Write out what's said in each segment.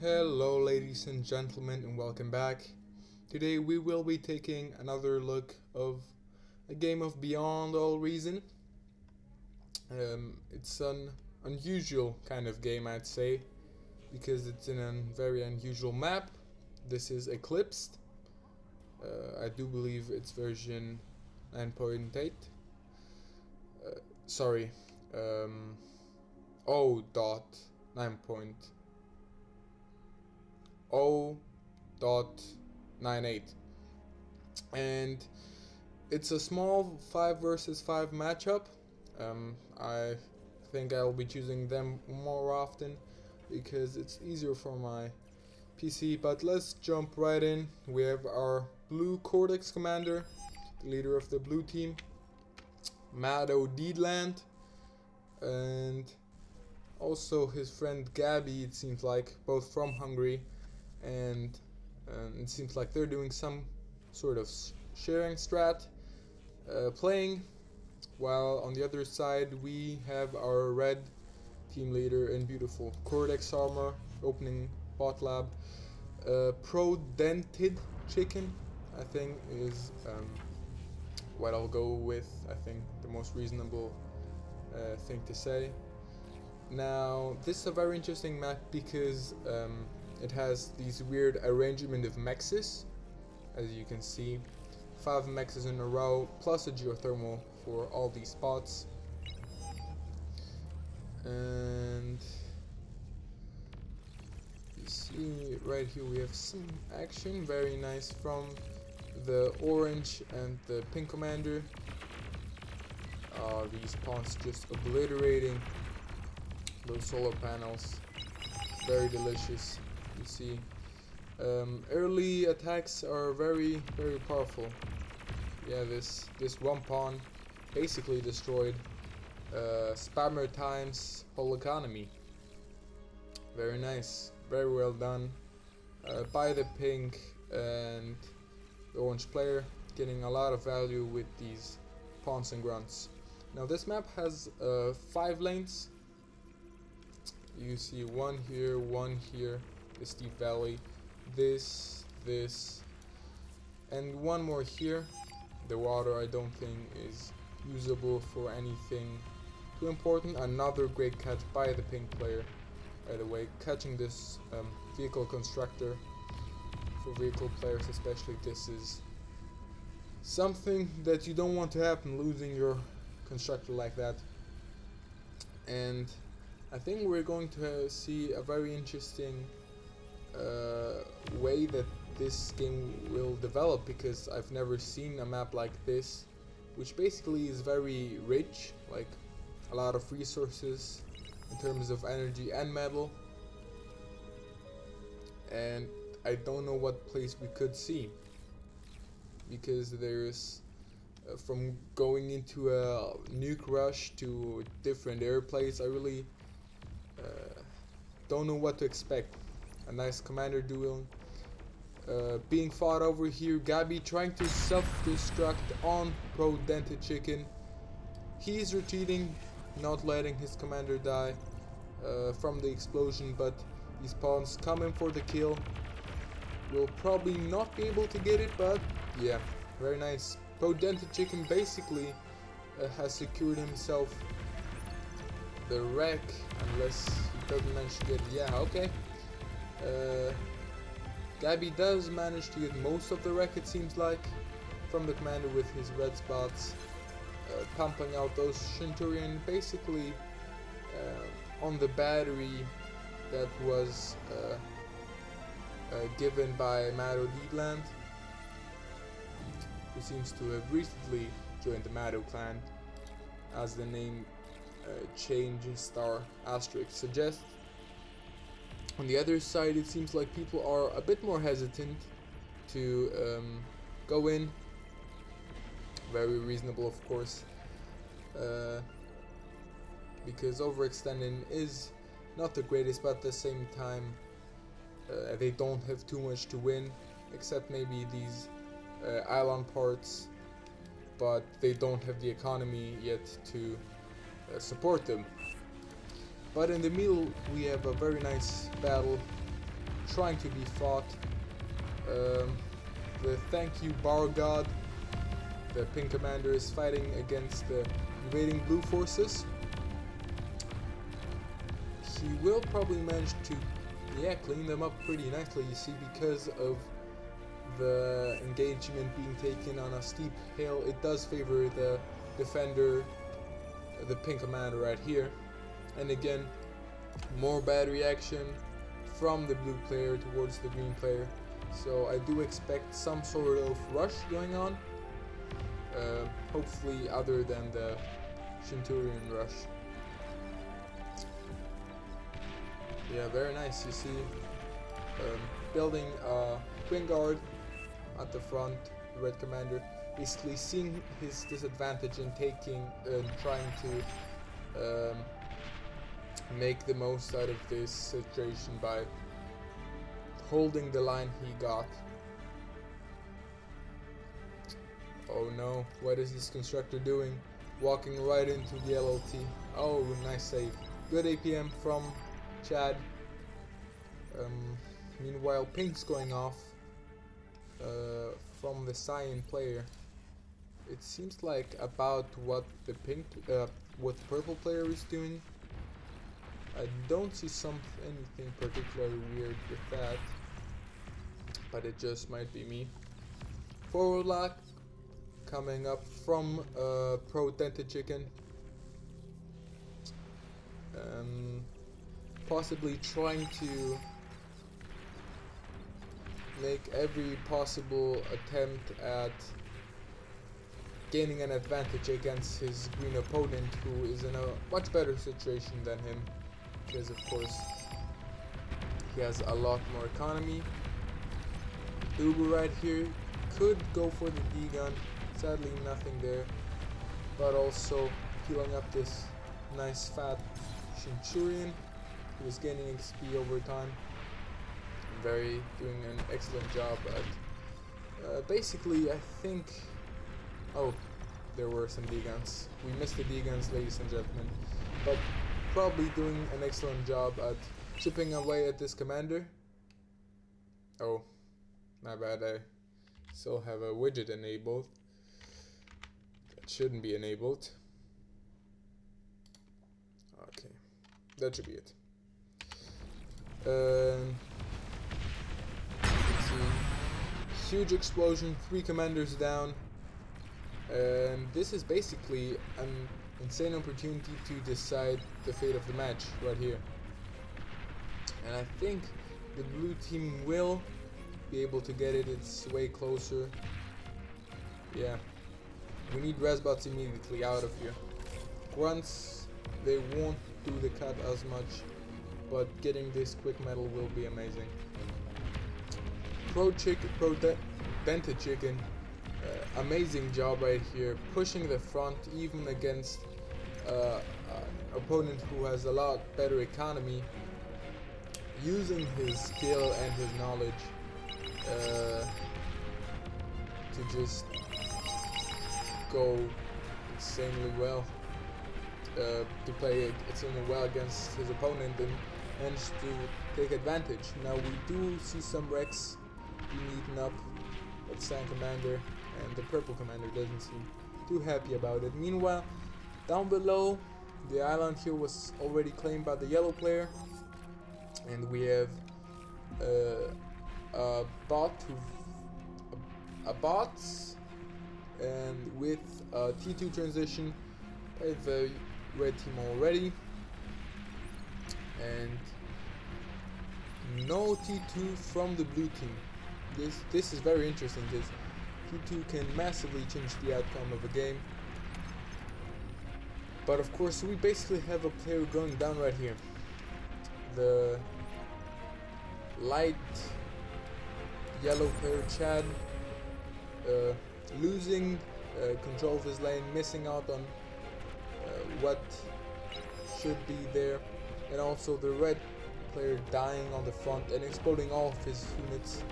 Hello ladies and gentlemen and welcome back. Today we will be taking another look of a game of Beyond All Reason. It's an unusual kind of game, I'd say, because it's in a very unusual map. This is Eclipsed. I do believe it's version 9.8. Sorry, 0.98, and it's a small 5 versus 5 matchup. I think I'll be choosing them more often because it's easier for my PC. But let's jump right in. We have our blue Cortex commander, the leader of the blue team, Mado Deedland, and also his friend Gabby, it seems like, both from Hungary, and it seems like they're doing some sort of sharing strat, playing, while on the other side we have our red team leader in beautiful Cortex armor opening bot lab. Pro-dented chicken, I think, is what I'll go with. I think the most reasonable thing to say. Now, this is a very interesting map because it has these weird arrangement of mexes, as you can see. 5 mexes in a row, plus a geothermal for all these spots. And you see right here we have some action, very nice from the orange and the pink commander. These pawns just obliterating those solar panels, very delicious. You see, early attacks are very powerful. Yeah, this one pawn basically destroyed Spammer Time's whole economy. Very nice, very well done by the pink and the orange player, getting a lot of value with these pawns and grunts. Now this map has 5 lanes. You see one here, the steep valley, this, and one more here. The water I don't think is usable for anything too important. Another great catch by the pink player, by the way, catching this vehicle constructor. For vehicle players especially, this is something that you don't want to happen, losing your constructor like that. And I think we're going to see a very interesting way that this game will develop, because I've never seen a map like this, which basically is very rich, like a lot of resources in terms of energy and metal. And I don't know what place we could see, because there's from going into a nuke rush to different airplanes, I really don't know what to expect. A nice commander duel being fought over here. Gabby trying to self-destruct on Pro-dented chicken. He's retreating, not letting his commander die from the explosion, but these pawns coming for the kill. Will probably not be able to get it, but yeah, very nice. Pro-dented chicken basically has secured himself the wreck, unless he doesn't manage to get it. Yeah, okay. Gabby does manage to get most of the wreck, it seems like, from the commander with his red spots, pumping out those Centurion basically on the battery that was given by Mado Deedland, who seems to have recently joined the Mado clan, as the name change star asterisk suggests. On the other side, it seems like people are a bit more hesitant to go in. Very reasonable, of course, because overextending is not the greatest, but at the same time they don't have too much to win, except maybe these island parts, but they don't have the economy yet to support them. But in the middle we have a very nice battle trying to be fought. The Thank You Bar God, the pink commander, is fighting against the invading blue forces. He will probably manage to, clean them up pretty nicely, you see, because of the engagement being taken on a steep hill. It does favor the defender, the pink commander right here. And again, more battery action from the blue player towards the green player. So I do expect some sort of rush going on. Hopefully other than the Centurion rush. Yeah, very nice. You see, building a Twin Guard at the front, the red commander, basically seeing his disadvantage in trying to make the most out of this situation by holding the line he got. Oh no, what is this constructor doing? Walking right into the LLT. Oh, nice save. Good APM from Chad. Meanwhile, pink's going off from the cyan player. It seems like about what the purple player is doing. I don't see anything particularly weird with that, but it just might be me. Forward lock coming up from Pro Dented Chicken. Possibly trying to make every possible attempt at gaining an advantage against his green opponent, who is in a much better situation than him, because of course he has a lot more economy. Uber right here could go for the D-gun, sadly nothing there, but also healing up this nice fat Centurion, who is gaining XP over time. Doing an excellent job at basically, I think, oh, there were some D-guns. We missed the D-guns, ladies and gentlemen, but probably doing an excellent job at chipping away at this commander. Oh, my bad, I still have a widget enabled. That shouldn't be enabled. Okay, that should be it. Huge explosion, 3 commanders down, and this is basically an insane opportunity to decide the fate of the match right here. And I think the blue team will be able to get it. It's way closer. Yeah, we need Resbots immediately out of here. Grunts, they won't do the cut as much, but getting this quick metal will be amazing. Pro Dented Chicken, amazing job right here, pushing the front even against an opponent who has a lot better economy, using his skill and his knowledge to just go insanely well, to play extremely well against his opponent and manage to take advantage. Now we do see some wrecks meeting up with Cyan Commander, and the purple commander doesn't seem too happy about it. Meanwhile, down below, the island here was already claimed by the yellow player, and we have a bots, and with a T2 transition by the red team already, and no T2 from the blue team. This is very interesting, because T2 can massively change the outcome of a game. But of course, we basically have a player going down right here. The light yellow player, Chad, losing control of his lane, missing out on what should be there, and also the red player dying on the front and exploding all of his units.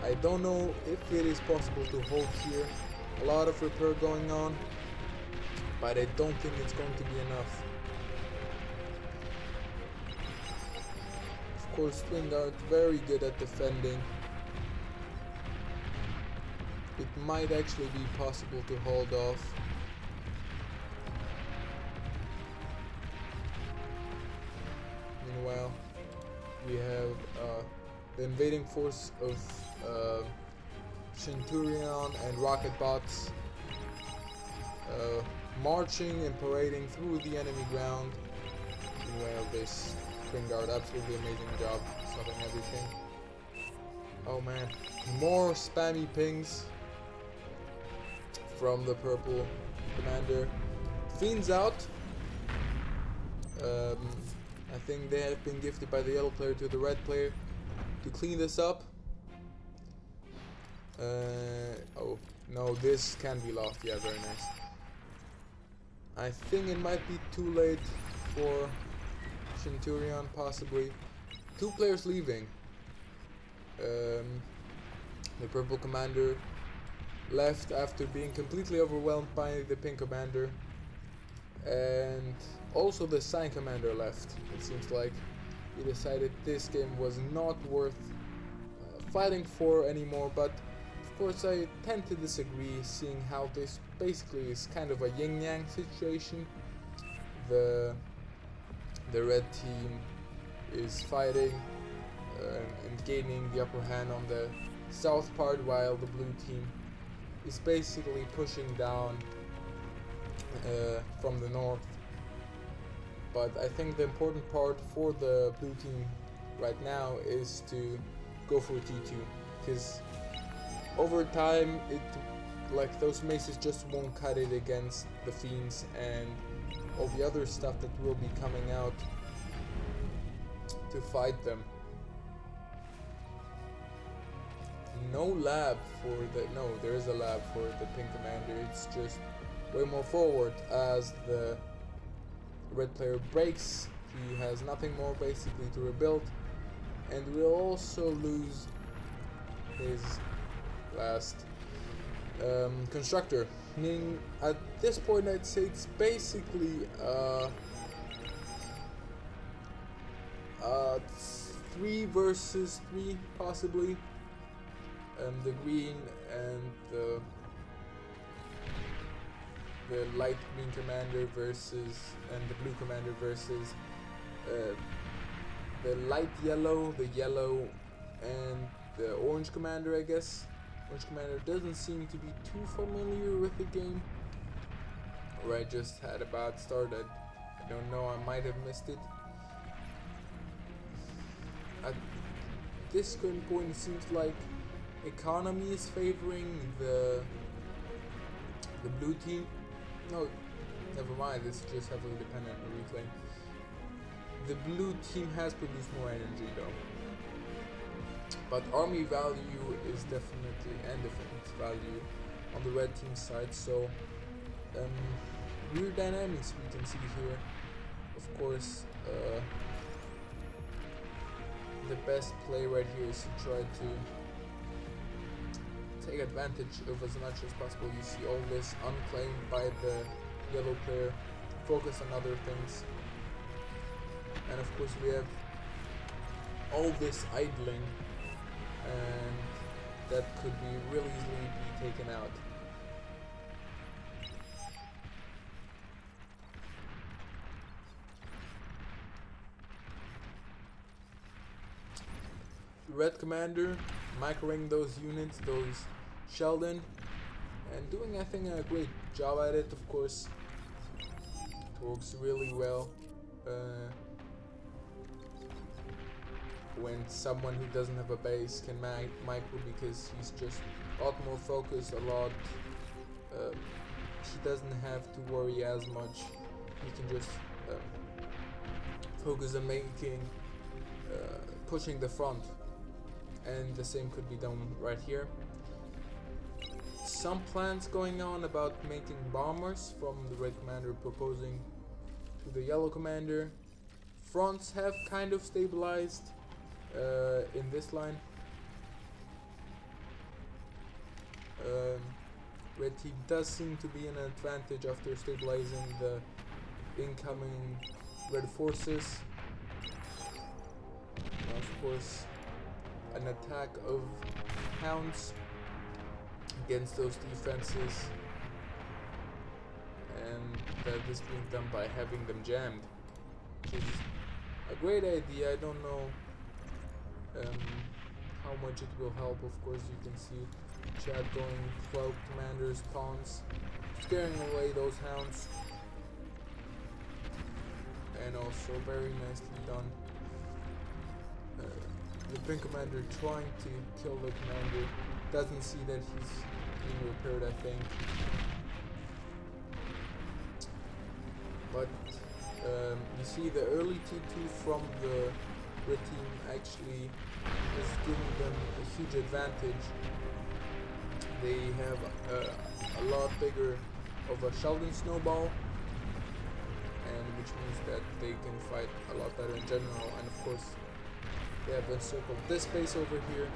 I don't know if it is possible to hold here. A lot of repair going on, but I don't think it's going to be enough. Of course, Twingard very good at defending. It might actually be possible to hold off. Meanwhile, we have the invading force of Centurion and rocket bots marching and parading through the enemy ground. Meanwhile, this Twingard, absolutely amazing job stopping everything. Oh man, more spammy pings from the purple commander. Fiends out. I think they have been gifted by the yellow player to the red player to clean this up. Oh no, this can be lost. Yeah, very nice. I think it might be too late for Centurion, possibly. 2 players leaving. The purple commander left after being completely overwhelmed by the pink commander, and also the cyan commander left. It seems like he decided this game was not worth fighting for anymore, but of course I tend to disagree, seeing how this basically is kind of a yin-yang situation. The red team is fighting and gaining the upper hand on the south part, while the blue team is basically pushing down from the north. But I think the important part for the blue team right now is to go for T2, because over time like those maces just won't cut it against the fiends and all the other stuff that will be coming out to fight them. No lab for the... No, there is a lab for the pink commander. It's just way more forward as the red player breaks. He has nothing more basically to rebuild, and will also lose his last constructor. Meaning at this point I'd say it's basically 3 versus 3 possibly. The green and the light green commander versus, and the blue commander versus the light yellow, the yellow, and the orange commander, I guess. Orange commander doesn't seem to be too familiar with the game, or I just had a bad start. I don't know, I might have missed it. At this current point it seems like economy is favoring the blue team. No, never mind, it's just heavily dependent on reclaim. The blue team has produced more energy though, but army value is definitely, and defense value on the red team side. So weird dynamics we can see here. Of course, the best play right here is to try to take advantage of as much as possible. You see all this unclaimed by the yellow player, focus on other things, and of course we have all this idling, and that could be really easily be taken out. Red commander microing those units, those Sheldon, and doing I think a great job at it. Of course it works really well when someone who doesn't have a base can micro, because he's just a lot more focused, a lot he doesn't have to worry as much. He can just focus on making pushing the front, and the same could be done right here. Some plans going on about making bombers from the red commander proposing to the yellow commander. Fronts have kind of stabilized in this line. Red team does seem to be in an advantage after stabilizing the incoming red forces. Of course, an attack of hounds against those defenses, and that is being done by having them jammed, which is a great idea. I don't know how much it will help. Of course, you can see chat going cloak commanders, taunts, scaring away those hounds, and also very nicely done. The pink commander trying to kill the commander doesn't see that he's being repaired, I think. But you see the early T2 from the red team actually is giving them a huge advantage. They have a lot bigger of a Sheldon snowball, and which means that they can fight a lot better in general. And of course, they have encircled this space over here,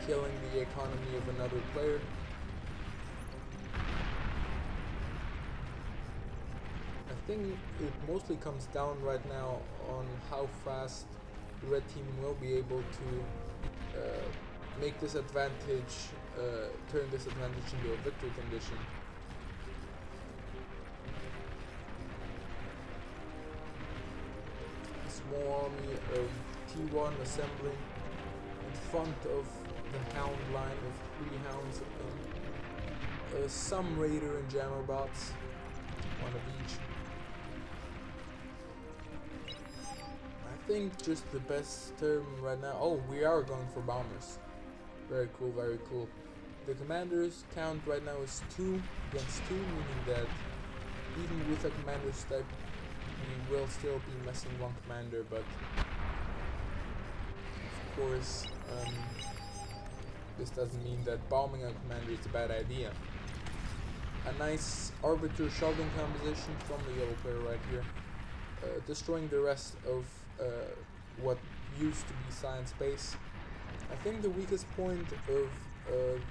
killing the economy of another player. I think it mostly comes down right now on how fast the red team will be able to make this advantage, turn this advantage into a victory condition. A small army of T1 assembling in front of the hound line of 3 hounds and some raider and jammer bots, one of each. I think just the best term right now. Oh, we are going for bombers. Very cool, very cool. The commanders count right now is 2 against 2, meaning that even with a commander's type, we will still be missing 1 commander, but of course, this doesn't mean that bombing a commander is a bad idea. A nice arbiter Sheldon composition from the yellow player right here, destroying the rest of what used to be science base. I think the weakest point of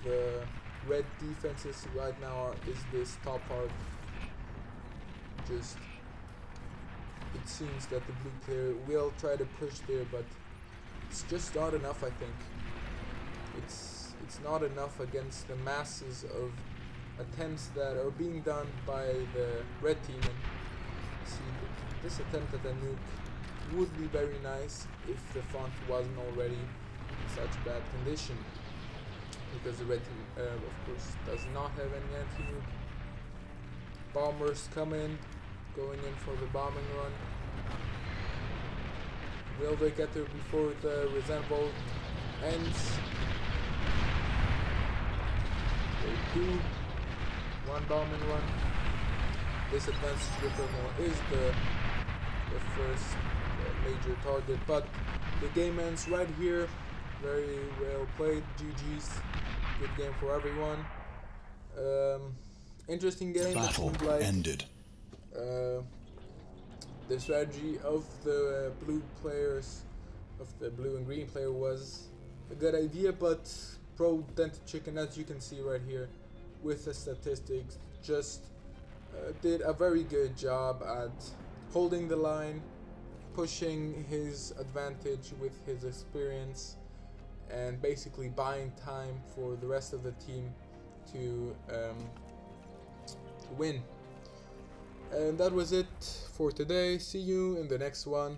the red defenses right now is this top part. Just it seems that the blue player will try to push there, but it's just not enough. I think it's not enough against the masses of attempts that are being done by the red team. And see, this attempt at a nuke would be very nice if the font wasn't already in such bad condition, because the red team of course does not have any anti-nuke. Bombers come in, going in for the bombing run. Will they get there before the resemble ends? They do. 1 bombing run. This advanced Rippermore is the first major target, but the game ends right here. Very well played, GG's. Good game for everyone. Interesting game. Battle ended. The strategy of the blue players, of the blue and green player, was a good idea, but Pro Dented Chicken, as you can see right here with the statistics, just did a very good job at holding the line, pushing his advantage with his experience, and basically buying time for the rest of the team to win. And that was it for today. See you in the next one.